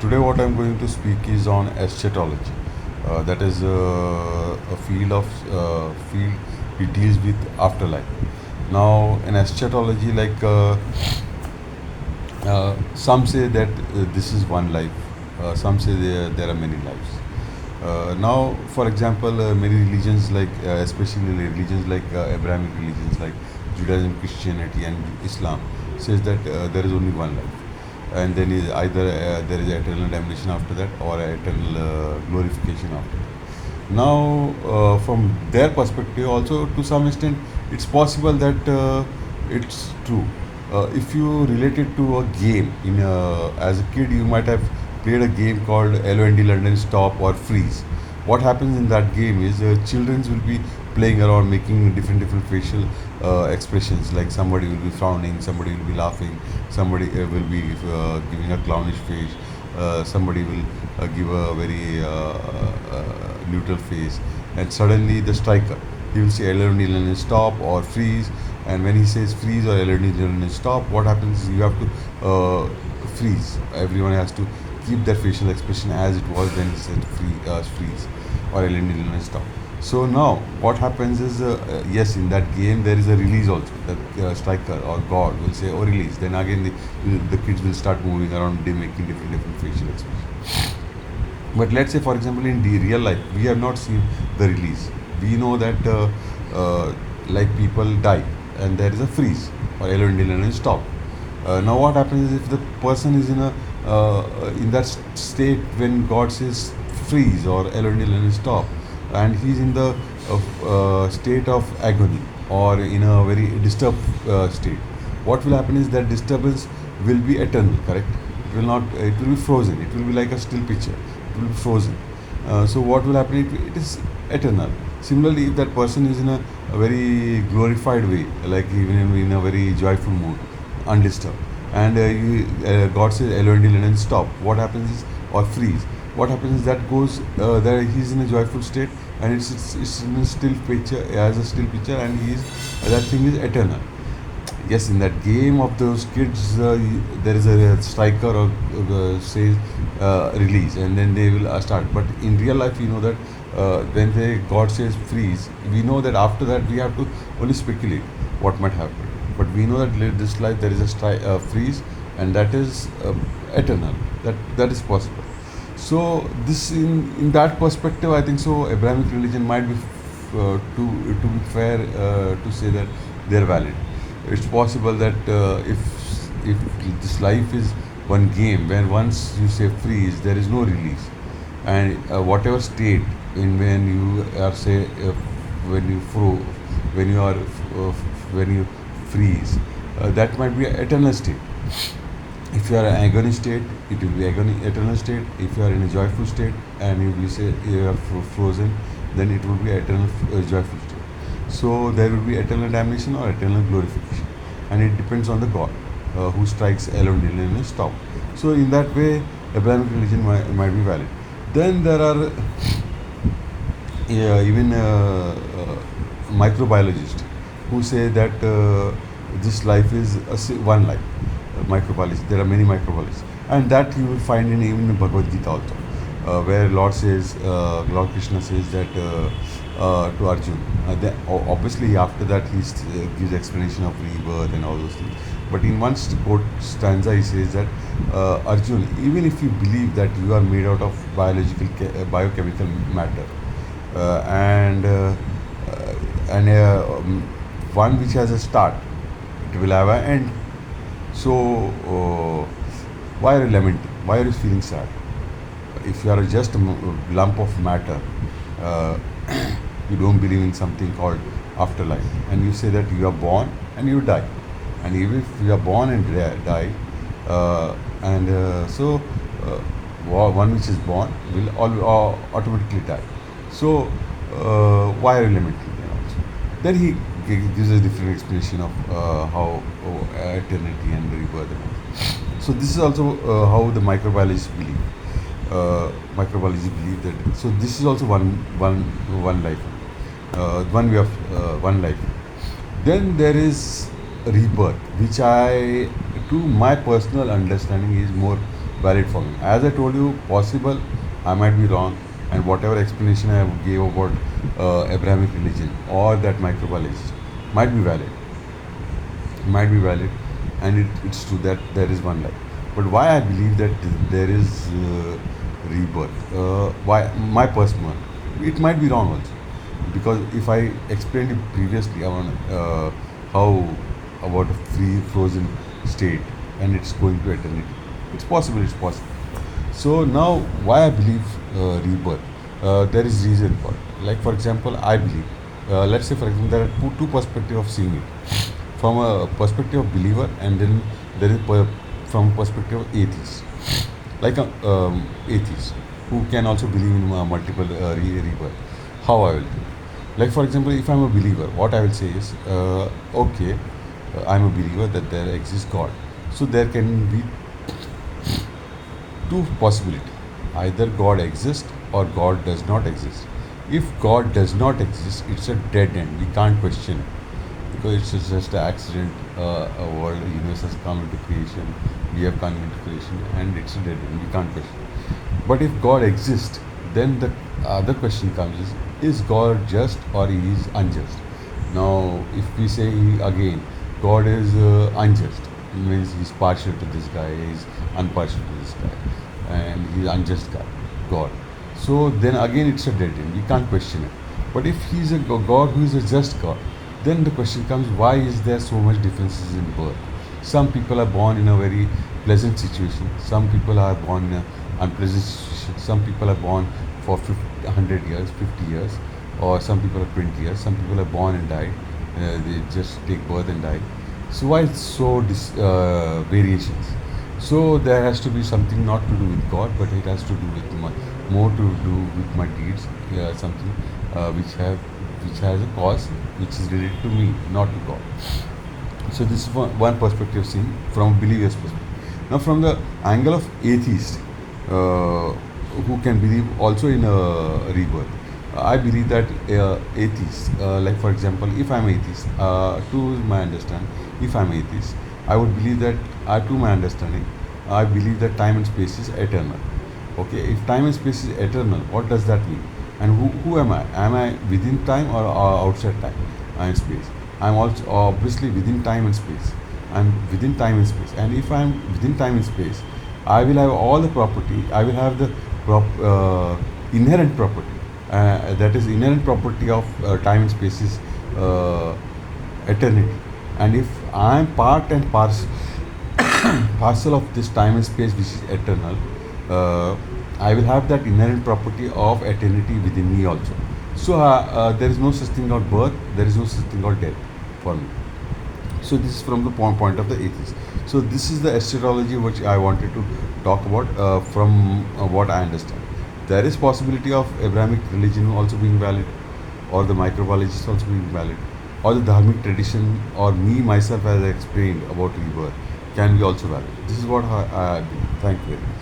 Today, what I'm going to speak is on eschatology. That is a field it deals with afterlife. Now, in eschatology, some say that this is one life. Some say there are many lives. Now, for example, many religions, especially religions like Abrahamic religions like Judaism, Christianity, and Islam, says that there is only one life, and then is either there is eternal damnation after that or eternal glorification after that. Now, from their perspective, also to some extent, it's possible that it's true. If you relate it to a game, as a kid, you might have played a game called LOND London Stop or Freeze. What happens in that game is children will be playing around, making different facial expressions. Like somebody will be frowning, somebody will be laughing, somebody will be giving a clownish face, somebody will give a very neutral face, and suddenly the striker, he will say LOND stop or freeze, and when he says freeze or LOND stop, what happens is you have to freeze. Everyone has to keep their facial expression as it was when he said freeze or LOND stop. So now what happens is, yes, in that game there is a release also. That striker or God will say, "Oh, release." Then again the kids will start moving around, they making different facial expressions. But let's say, for example, in the real life, we have not seen the release. We know that like people die and there is a freeze or LOND stop. Now, what happens is if the person is in that state when God says freeze or LOND stop, and he's in the state of agony or in a very disturbed state, what will happen is that disturbance will be eternal, correct? It will not. It will be frozen. It will be like a still picture. It will be frozen. So what will happen? It is eternal. Similarly, if that person is in a very glorified way, like even in a very joyful mood, undisturbed, and God says LOND stop, what happens is, or freeze, what happens is that goes there he's in a joyful state, and it's in a still picture, as a still picture, and that thing is eternal. Yes, in that game of those kids, there is a striker or says release, and then they will start. But in real life, we know that when God says freeze, we know that after that we have to only speculate what might happen. But we know that this life there is a freeze, and that is eternal. That is possible. So this in that perspective, I think so. Abrahamic religion might be to be fair to say that they are valid. It's possible that if this life is one game where once you say freeze, there is no release, and whatever state in when you are say when you when you are when you freeze, that might be an eternal state. If you are in agony state, it will be agony eternal state. If you are in a joyful state and you will say you are frozen, then it will be eternal joyful state. So there will be eternal damnation or eternal glorification, and it depends on the God who strikes alone and stop. So in that way, Abrahamic religion might be valid. Then there are even microbiologists who say that this life is one life. Microbiology. There are many microbiologists, and that you will find in even Bhagavad Gita also, where Lord Krishna says that to Arjun. Obviously, after that he gives explanation of rebirth and all those things. But in one stanza, he says that Arjun, even if you believe that you are made out of biochemical matter, and one which has a start, it will have an end. So, why are you lamenting? Why are you feeling sad? If you are just a lump of matter, uh, you don't believe in something called afterlife, and you say that you are born and you die, and even if you are born and die, and so one which is born will automatically die. So, why are you lamenting? Then he gives a different explanation of how eternity and rebirth. And all. So this is also how the microbiologists believe. Microbiologists believe that. So this is also one life, one way of one life. Then there is rebirth, which to my personal understanding, is more valid for me. As I told you, possible, I might be wrong, and whatever explanation I gave about Abrahamic religion or that microbiologist might be valid, and it's true that there is one life. But why I believe that there is rebirth? Why my personal? It might be wrong also, because if I explained it previously on how about a free frozen state and it's going to eternity, it's possible. It's possible. So now, why I believe rebirth? There is reason for it. Like for example, I believe. Let's say for example, there are two perspectives of seeing it. From a perspective of believer, and then there is from perspective of atheist. Like a atheist who can also believe in multiple rebirth. How I will do. Like for example, if I'm a believer, what I will say is, okay, I'm a believer that there exists God. So there can be two possibility: either God exists or God does not exist. If God does not exist, it's a dead end. We can't question it because it's just an accident. A world, a universe has come into creation. We have come into creation, and it's a dead end. We can't question. But if God exists, then the other question comes: is God just or he is unjust? Now, if we say again, God is unjust, means he's partial to this guy, he's unpartial to this guy, and he's unjust guy, God. So then again, it's a dead end. We can't question it. But if he's a God who is a just God, then the question comes: why is there so much differences in birth? Some people are born in a very pleasant situation. Some people are born in an unpleasant situation. Some people are born for 50, 100 years, 50 years, or some people are 20 years. Some people are born and die. They just take birth and die. So why it's so variations? So there has to be something not to do with God, but it has to do with more to do with my deeds. Something which has a cause, which is related to me, not to God. So this is one perspective seen from a believer's perspective. Now, from the angle of atheist, who can believe also in a rebirth, I believe that atheists, like for example, if I'm atheist, to my understanding, if I'm atheist, I would believe that, to my understanding, I believe that time and space is eternal. Okay, if time and space is eternal, what does that mean? And who am I? Am I within time or outside time and space? I'm also obviously within time and space. I'm within time and space. And if I'm within time and space, I will have all the property. I will have the inherent property. That is inherent property of time and space is eternity. And if I am part and parcel of this time and space which is eternal, I will have that inherent property of eternity within me also. So there is no such thing called birth, there is no such thing called death for me. So this is from the point of the atheist. So this is the eschatology which I wanted to talk about from what I understand. There is possibility of Abrahamic religion also being valid, or the microbiologist also being valid, or the dharmic tradition, or me myself as I explained about rebirth can be also valid. This is what I believe. Thank you very much.